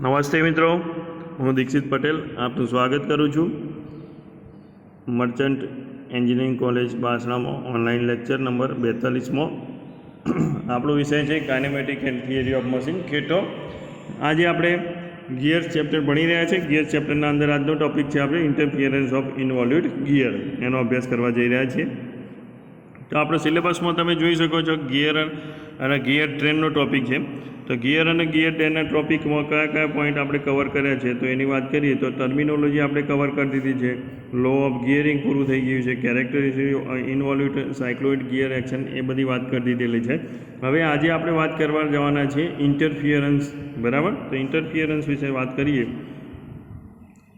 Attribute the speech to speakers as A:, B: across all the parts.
A: નમસ્તે મિત્રો, હું દીક્ષિત પટેલ આપનું સ્વાગત કરું છું મર્ચન્ટ એન્જિનિયરિંગ કોલેજ બાસણામાં ઓનલાઈન લેક્ચર નંબર 42માં. આપણો વિષય છે kinematic and theory of machine કેટો. આજે આપણે ગિયર્સ ચેપ્ટર ભણી રહ્યા છે. ગિયર્સ ચેપ્ટરના અંદર આજનો ટોપિક છે આપણે ઇન્ટરફિયરન્સ ઓફ ઇન્વોલ્યુડ ગિયર, એનો અભ્યાસ કરવા જઈ રહ્યા છીએ. તો આપણો સિલેબસમાં તમે જોઈ શકો છો ગિયર અને ગિયર ટ્રેનનો ટોપિક છે. તો ગિયર અને ગિયર ટ્રેનના ટોપિકમાં કયા કયા પોઈન્ટ આપણે કવર કર્યા છે તો એની વાત કરીએ તો ટર્મિનોલોજી આપણે કવર કરી દીધી છે, લો ઓફ ગિયરિંગ પૂરું થઈ ગયું છે, કેરેક્ટરિસ્ટિક ઇન્વોલ્યુડ સાયક્લોઇડ ગિયર એક્શન એ બધી વાત કરી દીધેલી છે. હવે આજે આપણે વાત કરવા જવાના છીએ ઇન્ટરફિયરન્સ, બરાબર. તો ઇન્ટરફિયરન્સ વિશે વાત કરીએ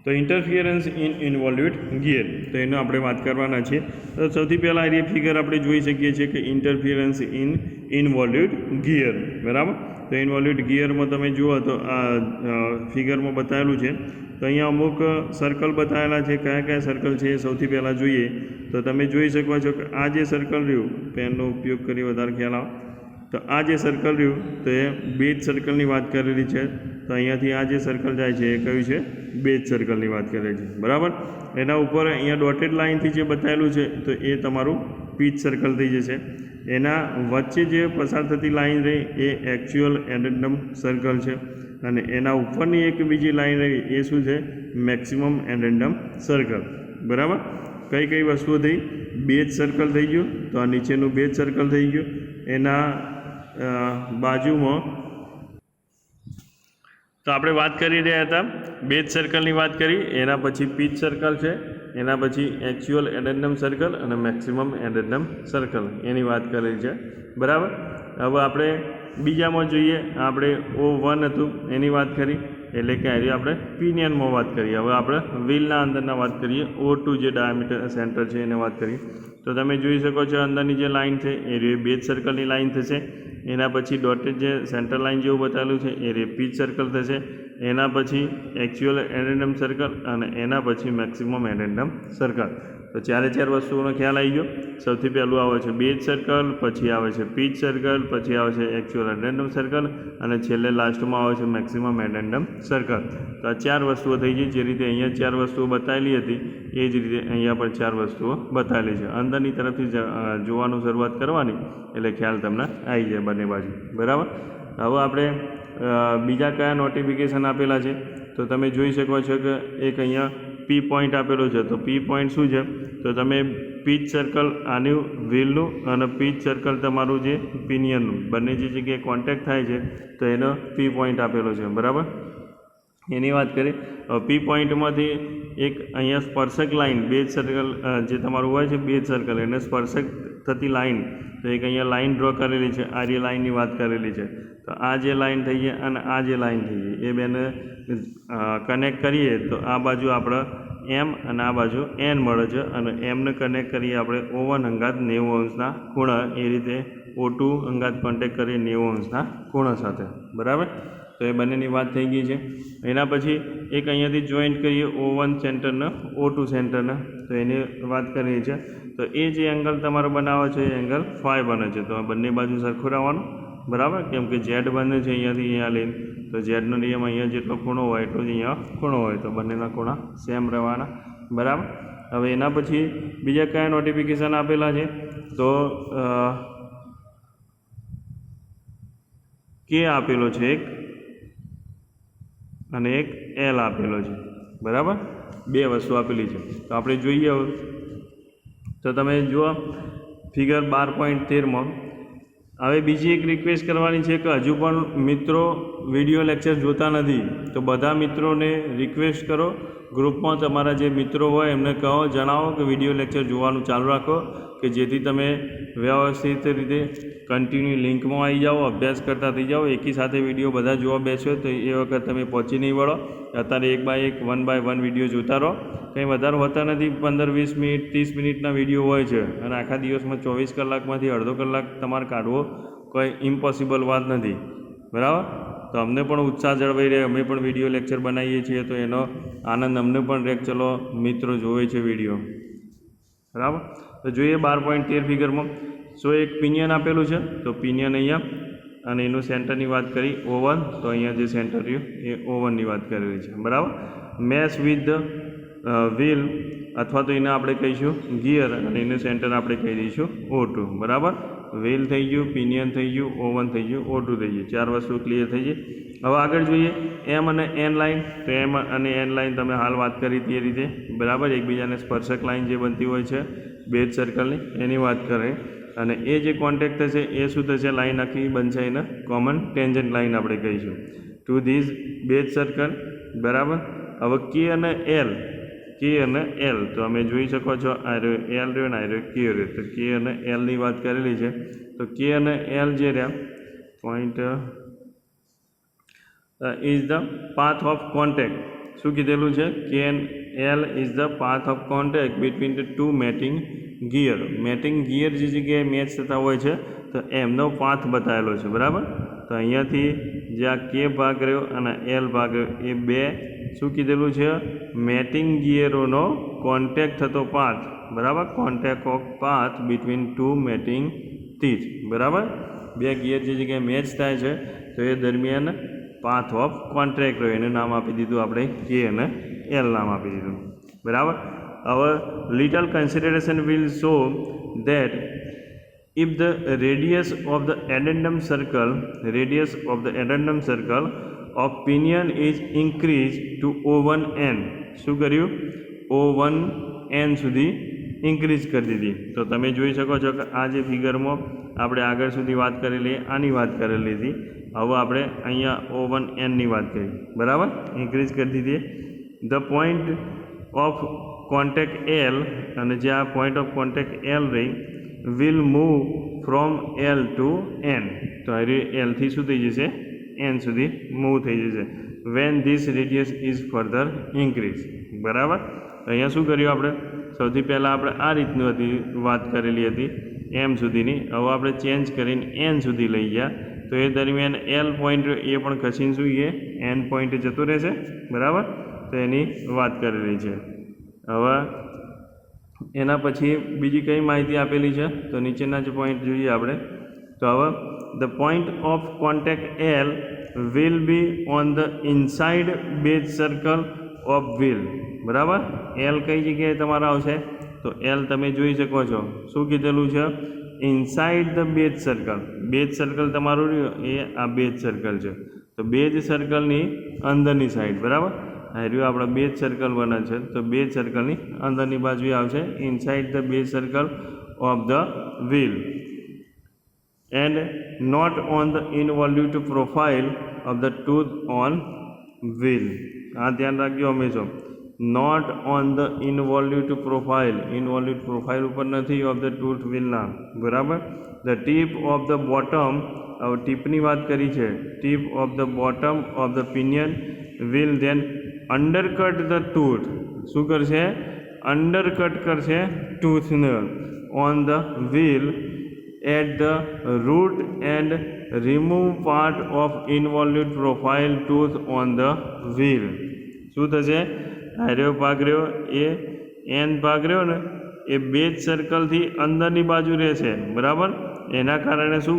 A: તો ઇન્ટરફિયરન્સ ઇન ઇન્વોલ્યુડ ગિયર, તો એનો આપણે વાત કરવાના છીએ. તો સૌથી પહેલાં એ ફિગર આપણે જોઈ શકીએ છીએ કે ઇન્ટરફિયરન્સ ઇન ઇન્વોલ્યુડ ગિયર, બરાબર. તો ઇન્વોલ્યુડ ગિયરમાં તમે જુઓ તો આ ફિગરમાં બતાવેલું છે. તો અહીંયા અમુક સર્કલ બતાવેલા છે. કયા કયા સર્કલ છે એ સૌથી પહેલાં જોઈએ તો તમે જોઈ શકો છો કે આ જે સર્કલ રહ્યું, પેનનો ઉપયોગ કરી વધારે ખ્યાલ આવે, તો આ જે સર્કલ રહ્યું તો એ બેઝ સર્કલની વાત કરેલી છે. તો અહીંયાથી આ જે સર્કલ જાય છે એ કયું છે? બેઝ સર્કલની વાત કરેલી છે, બરાબર. એના ઉપર અહીંયા ડોટેડ લાઇનથી જે બતાવેલું છે તો એ તમારું પીચ સર્કલ થઈ જશે. એના વચ્ચે જે પસાર થતી લાઇન રહી એ એકચ્યુઅલ એન્ડેન્ડમ સર્કલ છે, અને એના ઉપરની એક બીજી લાઇન રહી એ શું છે? મેક્સિમમ એન્ડેન્ડમ સર્કલ, બરાબર. કઈ કઈ વસ્તુઓ થઈ? બેઝ સર્કલ થઈ ગયું, તો આ નીચેનું બેઝ સર્કલ થઈ ગયું. એના બાજુમાં તો આપણે વાત કરી રહ્યા હતા બેઝ સર્કલની વાત કરી, એના પછી પીચ સર્કલ છે, એના પછી એકચ્યુઅલ એડેન્ડમ સર્કલ અને મેક્સિમમ એડેન્ડમ સર્કલ એની વાત કરેલી છે, બરાબર. હવે આપણે બીજામાં જોઈએ, આપણે O1 હતું એની વાત કરી, એટલે કે આપણે પિનિયનમાં વાત કરીએ. હવે આપણે વ્હીલના અંદરના વાત કરીએ, O2 જે ડાયામીટર સેન્ટર છે એને વાત કરીએ. તો તમે જોઈ શકો છો અંદરની જે લાઇન છે એ બેઝ સર્કલની લાઇન થશે. એના પછી ડોટેડ જે સેન્ટર લાઇન જેવું બતાવેલું છે એ પીચ સર્કલ થશે. એના પછી એકચ્યુઅલ એડેન્ડમ સર્કલ અને એના પછી મેક્સિમમ એડેન્ડમ સર્કલ. તો ચારે ચાર વસ્તુઓનો ખ્યાલ આવી ગયો. સૌથી પહેલું આવે છે બેઝ સર્કલ, પછી આવે છે પીચ સર્કલ, પછી આવે છે એકચ્યુઅલ એડેન્ડમ સર્કલ અને છેલ્લે લાસ્ટમાં આવે છે મેક્સિમમ એડેન્ડમ સર્કલ. તો આ ચાર વસ્તુઓ થઈ ગઈ. જે રીતે અહીંયા ચાર વસ્તુઓ બતાવેલી હતી એ જ રીતે અહીંયા પણ ચાર વસ્તુઓ બતાવેલી છે. અંદરની તરફથી જોવાનું શરૂઆત કરવાની એટલે ખ્યાલ તમને આવી જાય બંને બાજુ, બરાબર. હવે આપણે બીજા કયા નોટિફિકેશન આપેલા છે તો તમે જોઈ શકો છો કે એક અહીંયા પી પોઈન્ટ આપેલો છે. તો પી પોઈન્ટ શું છે? તો તમે પીચ સર્કલ આનું વ્હીલનું અને પીચ સર્કલ તમારું જે પિનિયનનું બંને જે જગ્યાએ કોન્ટેક્ટ થાય છે તો એનો પી પોઈન્ટ આપેલો છે, બરાબર. એની વાત કરીએ પી પોઈન્ટમાંથી એક અહીંયા સ્પર્શક લાઇન બેઝ સર્કલ જે તમારું હોય છે બેઝ સર્કલ એને સ્પર્શક થતી લાઇન, તો એક અહીંયા લાઇન ડ્રો કરેલી છે. આ જે લાઇનની વાત કરેલી છે તો આ જે લાઇન થઈ છે અને આ જે લાઇન થઈ છે એ બેને કનેક્ટ કરીએ તો આ બાજુ આપણે એમ અને આ બાજુ એન મળે છે, અને એમને કનેક્ટ કરીએ આપણે O1 અંગાત 90 અંશના ખૂણા, એ રીતે O2 અંગાત કોન્ટેક્ટ કરીએ 90 અંશના ખૂણા સાથે, બરાબર. તો એ બંનેની વાત થઈ ગઈ છે. એના પછી એક અહીંયાથી જોઈન્ટ કરીએ O1 સેન્ટરને O2 સેન્ટરને, તો એની વાત કરીએ છીએ. તો એ જે એંગલ તમારો બનાવે છે એ એંગલ φ બને છે. તો બંને બાજુ સરખું રહેવાનું, બરાબર. કેમ કે ઝેડ બને છે અહીંયાથી અહીંયા લઈને, તો ઝેડનો નિયમ અહીંયા જેટલો ખૂણો હોય એટલો જ અહીંયા ખૂણો હોય, તો બંનેના ખૂણા સેમ રહેવાના, બરાબર. હવે એના પછી બીજા કયા નોટિફિકેશન આપેલા છે તો કે આપેલો છે એક અને એક એલ આપેલો છે, બરાબર. બે વસ્તુ આપેલી છે. તો આપણે જોઈએ હવે તો તમે જુઓ ફિગર 12.13માં. હવે બીજી એક રિક્વેસ્ટ કરવાની છે કે હજુ પણ મિત્રો વિડીયો લેક્ચર જોતા નથી તો બધા મિત્રોને રિક્વેસ્ટ કરો, ગ્રુપમાં તમારા જે મિત્રો હોય એમને કહો, જણાવો કે વિડીયો લેક્ચર જોવાનું ચાલુ રાખો, કે જેથી તમે વ્યવસ્થિત રીતે કન્ટિન્યુ લિંકમાં આવી જાઓ, અભ્યાસ કરતા થઈ જાઓ. એકી સાથે વિડીયો બધા જોવા બેસો તો એ વખત તમે પહોંચી નહીં વળો. અત્યારે 1 બાય 1 વિડીયો જોતા રહો. કંઈ વધારે હોતા નથી, 15-20 મિનિટ 30 મિનિટના વિડીયો હોય છે, અને આખા દિવસમાં 24 કલાકમાંથી અડધો કલાક તમારે કાઢવો કોઈ ઇમ્પોસિબલ વાત નથી, બરાબર. તો અમને પણ ઉત્સાહ જળવાઈ રહે, અમે પણ વિડીયો લેક્ચર બનાવીએ છીએ તો એનો આનંદ અમને પણ રહે. ચલો મિત્રો જોવે છે વિડીયો, બરાબર. તો જોઈએ 12.13 ફિગરમાં. સો એક પિનિયન આપેલું છે, તો પિનિયન અહીંયા અને એનું સેન્ટરની વાત કરી ઓવન, તો અહીંયા જે સેન્ટર રહ્યું એ ઓવનની વાત કરેલી છે, બરાબર. મેશ વિથ ધ વ્હીલ અથવા તો એને આપણે કહીશું ગિયર અને એનું સેન્ટર આપણે કહી દઈશું O2, બરાબર. વ્હીલ થઈ ગયું, પિનિયન થઈ ગયું, ઓવન થઈ ગયું, O2 થઈ ગયું. 4 વસ્તુ ક્લિયર થઈ ગઈ. હવે આગળ જોઈએ એમ અને એન લાઇન. તો એમ અને એન લાઇન તમે હાલ વાત કરી તે રીતે, બરાબર. એકબીજાને સ્પર્શક લાઇન જે બનતી હોય છે બેઝ સર્કલની એની વાત કરે, અને એ જે કોન્ટેક્ટ થશે એ શું થશે, લાઇન આખી બનશે એને કોમન ટેન્જન્ટ લાઇન આપણે કહીશું ટુ ધીઝ બેઝ સર્કલ, બરાબર. હવે કે અને એલ, કે અને એલ તો અમે જોઈ શકો છો આ રહ્યો એલ રહ્યો ને આ રહ્યો કે રહ્યો. તો કે અને એલની વાત કરેલી છે. તો કે અને એલ જે રહ્યા point is the path of contact. શું કીધેલું છે, કે and L is the path of contact between the two mating gear. Mating gear જે જગ્યાએ મેચ થતા હોય છે તો એમનો પાથ બતાવેલો છે, બરાબર. તો અહીંયાથી જે આ કે ભાગ રહ્યો અને એલ ભાગ રહ્યો એ બે શું કીધેલું છે, મેટિંગ ગિયરોનો કોન્ટેક્ટ થતો પાથ, બરાબર. Contact of path between two mating teeth, બરાબર. બે ગિયર જે જગ્યાએ મેચ થાય છે તો એ દરમિયાન પાથ ઓફ કોન્ટ્રેક્ટ રહ્યો, એનું નામ આપી દીધું આપણે કે અને એલ નામ આપી દીધું, બરાબર. હવે little consideration will show that if the radius of the addendum circle of pinion is increased to O1n. શું કર્યું, O1n સુધી ઇન્ક્રીઝ કરી દીધી. તો તમે જોઈ શકો છો કે આ જે ફિગરમાં આપણે આગળ સુધી વાત કરેલી આની વાત કરેલી હતી. હવે આપણે અહીંયા O1nની વાત કરી, બરાબર, ઇન્ક્રીઝ કરી દીધી. The point of contact L, અને જે આ પોઈન્ટ ઓફ કોન્ટેક્ટ એલ રહી will move from L to N. તો L થી શું થઈ જશે, N સુધી મૂવ થઈ જશે when this radius is further increased, બરાબર. અહીંયા શું કર્યું આપણે, સૌથી પહેલાં આપણે આ રીતનું હતી વાત કરેલી હતી M સુધીની. હવે આપણે ચેન્જ કરીને N સુધી લઈ ગયા તો એ દરમિયાન L પોઈન્ટ એ પણ ખસીને શું એ N પોઈન્ટ જતું રહેશે, બરાબર. તો એની વાત કરેલી છે. હવે એના પછી બીજી કઈ માહિતી આપેલી છે તો નીચેના જ પોઈન્ટ જોઈએ આપણે. તો હવે the point of contact L will be on the inside base circle of wheel, બરાબર. એલ કઈ જગ્યાએ તમારા આવશે, તો એલ તમે જોઈ શકો છો શું કીધેલું છે, inside the base circle. Base circle તમારું રહ્યું એ આ બેઝ સર્કલ છે, તો બેઝ સર્કલની અંદરની સાઈડ, બરાબર. આ રહ્યું આપણા બેઝ સર્કલ બને છે તો બેઝ સર્કલની અંદરની બાજુ આવશે inside the base circle of the wheel and not on the involute profile of the tooth on wheel. આ ધ્યાન રાખજો હંમેશા, not on the involute profile. Involute profile ઉપર નથી ઓફ ધ ટૂથ વ્હીલના, બરાબર. The tip of the bottom, હવે ટીપની વાત કરી છે, tip of the bottom of the pinion will then undercut the tooth. શું કરશે, અંડરકટ કરશે ટૂથને on the wheel at the root and remove part of involute profile tooth on the wheel. શું થશે, આર્યો ભાગ રહ્યો એ એન ભાગ રહ્યો ને એ બેઝ સર્કલથી અંદરની બાજુ રહેશે, બરાબર. એના કારણે શું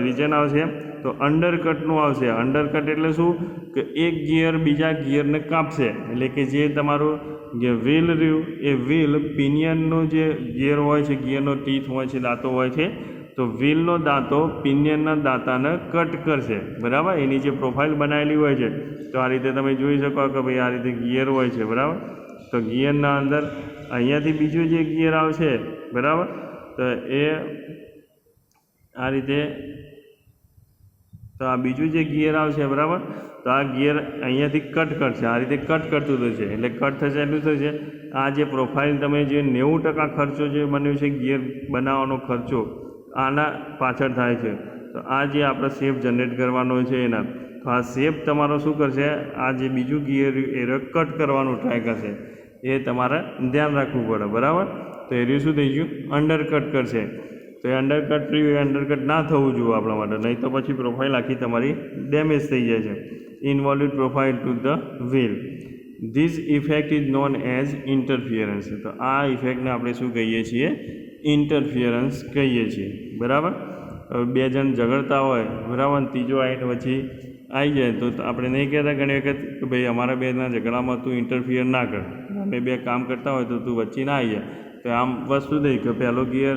A: રીઝન આવશે, તો અંડરકટનું આવશે. અંડરકટ એટલે શું કે એક ગિયર બીજા ગિયરને કાપશે, એટલે કે જે તમારું જે વ્હીલ રહ્યું એ વ્હીલ પિનિયનનો જે ગિયર હોય છે, ગિયરનો ટીથ હોય છે, દાંતો હોય છે, તો વ્હીલનો દાંતો પિનિયનના દાંતાને કટ કરશે, બરાબર. એની જે પ્રોફાઇલ બનાવેલી હોય છે તો આ રીતે તમે જોઈ શકો કે ભાઈ આ રીતે ગિયર હોય છે, બરાબર. તો ગિયરના અંદર અહીંયાથી બીજું જે ગિયર આવશે, બરાબર, તો એ આ રીતે, તો આ બીજું જે ગિયર આવશે, બરાબર, તો આ ગિયર અહીંયાથી કટ કરશે, આ રીતે કટ કરતું થશે. એટલે કટ થશે એટલું થશે આ જે પ્રોફાઇલ તમે જે 90% ખર્ચો જે બન્યો છે ગિયર બનાવવાનો ખર્ચો આના પાછળ થાય છે. તો આ જે આપણે શેપ જનરેટ કરવાનો છે એના, તો આ શેપ તમારો શું કરશે, આ જે બીજું ગિયર એ કટ કરવાનું ટ્રાય કરશે, એ તમારે ધ્યાન રાખવું પડે, બરાબર. તો એ શું થઈ ગયું, અંડરકટ કરશે. તો એ અંડરકટ રહ્યું, એ અંડરકટ ના થવું જોઈએ આપણા માટે, નહીં તો પછી પ્રોફાઇલ આખી તમારી ડેમેજ થઈ જાય છે. Involute profile to the wheel. This effect is known as interference. તો આ ઇફેક્ટને આપણે શું કહીએ છીએ, ઇન્ટરફિયરન્સ કહીએ છીએ, બરાબર. બે જણ ઝઘડતા હોય બરાબર, ત્રીજો આવીને પછી આવી જાય તો આપણે નહીં કહેતા ઘણી વખત કે ભાઈ અમારા બેના ઝઘડામાં તું ઇન્ટરફિયર ના કર, અમે બે કામ કરતા હોય તો તું વચ્ચે ના આવી જાય. તો આમ વસ્તુ થઈ કે પહેલો ગિયર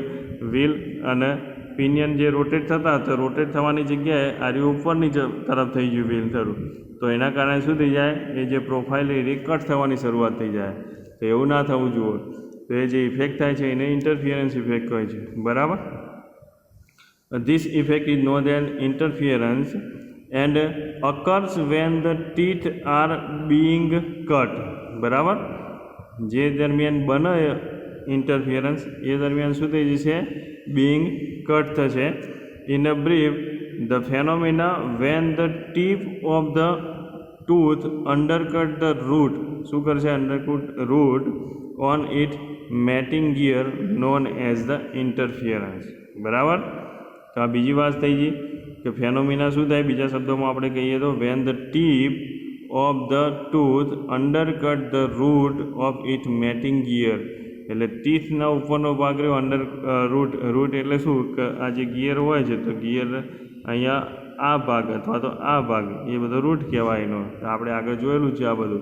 A: વ્હીલ અને પિનિયન જે રોટેટ થતા તો રોટેટ થવાની જગ્યાએ આ ઉપરની તરફ થઈ ગયું વ્હીલ થયું, તો એના કારણે શું થઈ જાય, એ જે પ્રોફાઇલ એ કટ થવાની શરૂઆત થઈ જાય. તો એવું ના થવું જોઈએ. તો એ જે ઇફેક્ટ થાય છે એને ઇન્ટરફિયરન્સ ઇફેક્ટ કહે છે. બરાબર. This effect is known as interference and occurs when the teeth are being cut. બરાબર. જે દરમિયાન બને ઇન્ટરફિયરન્સ એ દરમિયાન શું થઈ જશે, being cut થશે. In a brief, the phenomena when the tip of the tooth undercut the root, શું કરશે, undercut root on its matting gear known as the interference. બરાબર. તો આ બીજી વાત થઈ ગઈ કે ફેનોમિના શું થાય, બીજા શબ્દોમાં આપણે કહીએ તો when the tip of the tooth undercut the root of it mating gear, એટલે ટીથના ઉપરનો ભાગ રહ્યો અંડર રૂટ એટલે શું કે આ જે ગિયર હોય છે તો ગિયર અહીંયા આ ભાગ અથવા તો આ ભાગ એ બધો રૂટ કહેવાય એનો. તો આપણે આગળ જોયેલું છે આ બધું,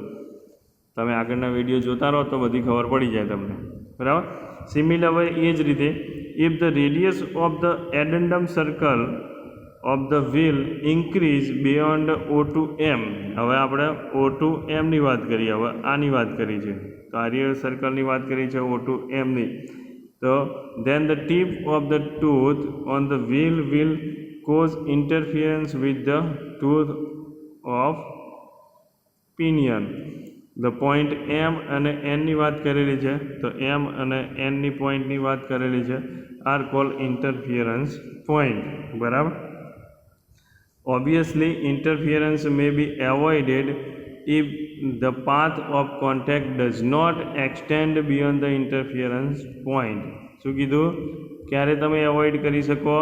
A: તમે આગળના વિડીયો જોતા રહો તો બધી ખબર પડી જાય તમને. બરાબર. સિમિલર એ જ રીતે if the radius of the addendum circle of the wheel increase beyond O to M, હવે આપણે O to M ની વાત કરીએ, હવે આની વાત કરી છે કાર્ય સર્કલની વાત કરી છે O to M ની. તો then the tip of the tooth on the wheel will cause interference with the tooth of pinion. The point M અને એનની વાત કરેલી છે, તો એમ અને એનની પોઈન્ટની વાત કરેલી છે, આર કોલ ઇન્ટરફિયરન્સ પોઈન્ટ. બરાબર. Obviously interference may be avoided if the path of contact does not extend beyond the interference point. શું કીધું, ક્યારે તમે એવોઇડ કરી શકો,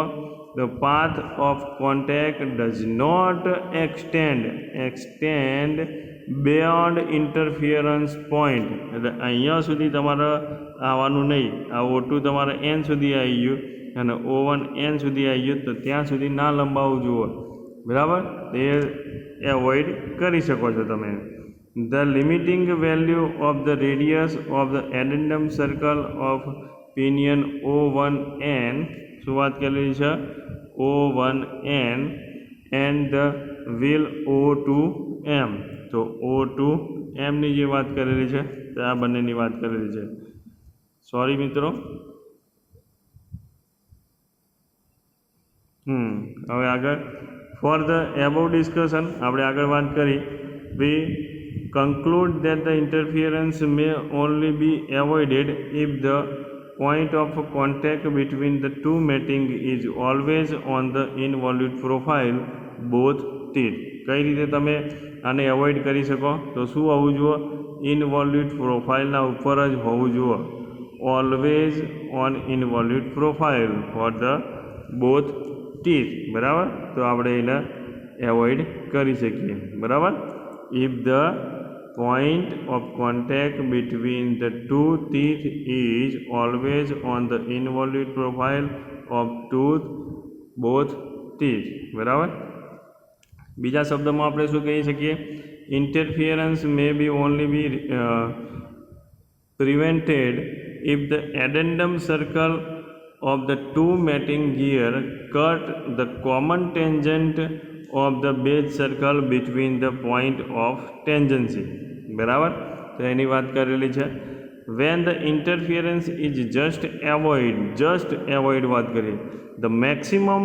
A: the path of contact does not extend beyond interference point, એટલે અહીંયા સુધી તમારે આવવાનું નહીં. આ O2 તમારે એન સુધી આવી ગયું અને O1 એન સુધી આવી ગયું, તો ત્યાં સુધી ના લંબાવવું જુઓ. બરાબર. એ એવોઇડ કરી શકો છો તમે. The limiting value of the radius of the addendum circle of pinion O1N, શું વાત કરેલી છે, O1N and the wheel O2M. તો O2M ની જે વાત કરેલી છે તો આ બંનેની વાત કરેલી છે. સોરી મિત્રો. હવે આગળ ફોર ધ એબોવ ડિસ્કશન આપણે આગળ વાત કરી, વી conclude that the interference may only be avoided if the point of contact between the two matting is always on the involute profile both teeth. કઈ રીતે તમે આને એવોઇડ કરી શકો, તો શું હોવું જોઈએ, ઇનવોલ્યુટ પ્રોફાઇલના ઉપર જ હોવું જોઈએ, always on involute profile for the both teeth. બરાબર. તો આપણે એને એવોઇડ કરી શકીએ. બરાબર. If the point of contact between the two teeth is always on the involute profile of both teeth. બરાબર. બીજા શબ્દમાં આપણે શું કહી શકીએ, interference may be only be prevented if the addendum circle of the two mating gear cut the common tangent of the base circle between the point of tangency. બરાબર. તો એની વાત કરેલી છે. when the interference is just avoid વાત કરીએ, the maximum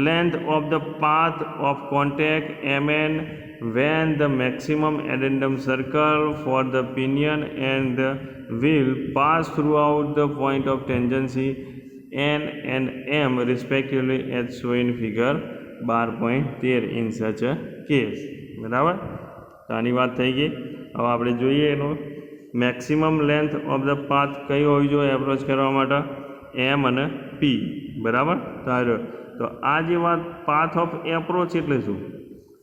A: length of the path of contact MN when the maximum addendum circle for the pinion and the wheel pass throughout the point of tangency N and M respectively as shown in figure 12.13 in such a case. બરાબર. તો આની વાત થઈ ગઈ. હવે આપણે જોઈએ એનું maximum length of the path કઈ હોવી જોઈએ એપ્રોચ કરવા માટે, એમ અને પી. બરાબર. તો આ જે વાત પાથ ઓફ એપ્રોચ એટલે શું,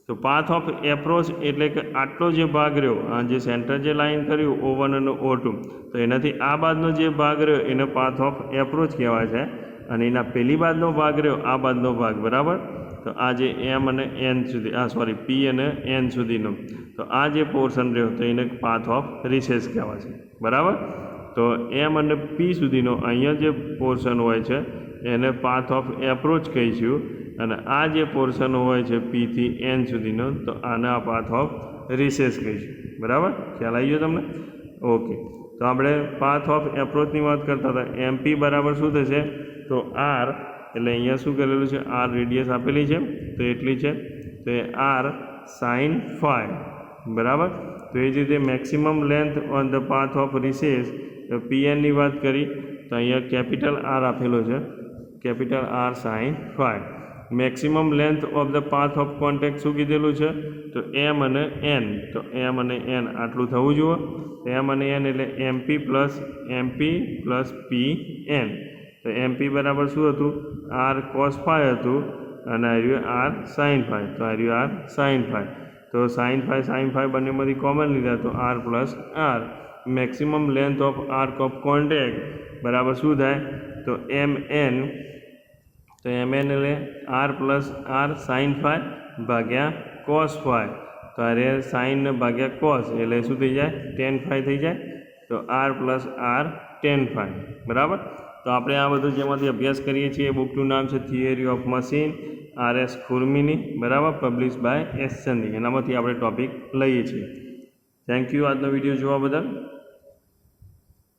A: તો પાથ ઓફ એપ્રોચ એટલે કે આટલો જે ભાગ રહ્યો, આ જે સેન્ટર જે લાઈન કર્યું O1 અને O2, તો એનાથી આ બાદનો જે ભાગ રહ્યો એને પાથ ઓફ એપ્રોચ કહેવાય છે. અને એના પહેલી બાદનો ભાગ રહ્યો આ બાદનો ભાગ, બરાબર. તો આ જે એમ અને એન સુધી પી અને એન સુધીનો, તો આ જે પોર્શન રહ્યો તો એને પાથ ઓફ રિસેસ કહેવાશે, બરાબર. તો એમ અને પી સુધીનો અહીંયા જે પોર્શન હોય છે એને પાથ ઓફ એપ્રોચ કહીશું, અને આ જે પોર્શન હોય છે પીથી એન સુધીનો તો આને આ પાથ ઓફ રિસેસ કહીશું, બરાબર. ખ્યાલ આવી ગયો તમને? ઓકે. તો આપણે પાથ ઓફ એપ્રોચની વાત કરતા હતા. એમપી બરાબર શું થશે? તો આર, એટલે અહીંયા શું કરેલું છે? આર રેડિયસ આપેલી છે તો એટલી છે, તો એ આર સાઇન ફાઈ, બરાબર. તો એ જ રીતે maximum length on the path of recess, તો પીએનની વાત કરી તો અહીંયા કેપિટલ આર આપેલો છે, capital R sine phi. Maximum length of the path of contact શું કીધેલું છે? તો એમ અને એન, તો એમ અને એન આટલું થવું જોઈએ. એમ અને એન એટલે એમપી પ્લસ પી એન. તો એમપી બરાબર શું હતું? આર કોસ ફાઈ હતું, અને આ રહ્યું આર સાઇન ફાઈ, તો આ રહ્યું આર સાઇન ફાઈ. તો સાઇન ફાઈ બંનેમાંથી કોમન લીધા તો R plus R. Maximum length of arc of contact બરાબર શું થાય? તો એમ એન, તો એમ એન એટલે R plus R sine phi ભાગ્યા કોસ ફાઈ. તો અરે સાઇન ભાગ્યા કોસ એટલે શું થઈ જાય? ટેન ફાઈ થઈ જાય. તો R plus R tan phi, બરાબર. તો આપણે આ બધું જેમાંથી અભ્યાસ કરીએ છીએ એ બુકનું નામ છે થિયરી ઓફ મશીન, આર.એસ. ખુરમીની, બરાબર, પબ્લિશ બાય એસ ચંદી. એનામાંથી આપણે ટોપિક લઈએ છીએ. થેન્ક યુ આજનો વિડીયો જોવા બદલ.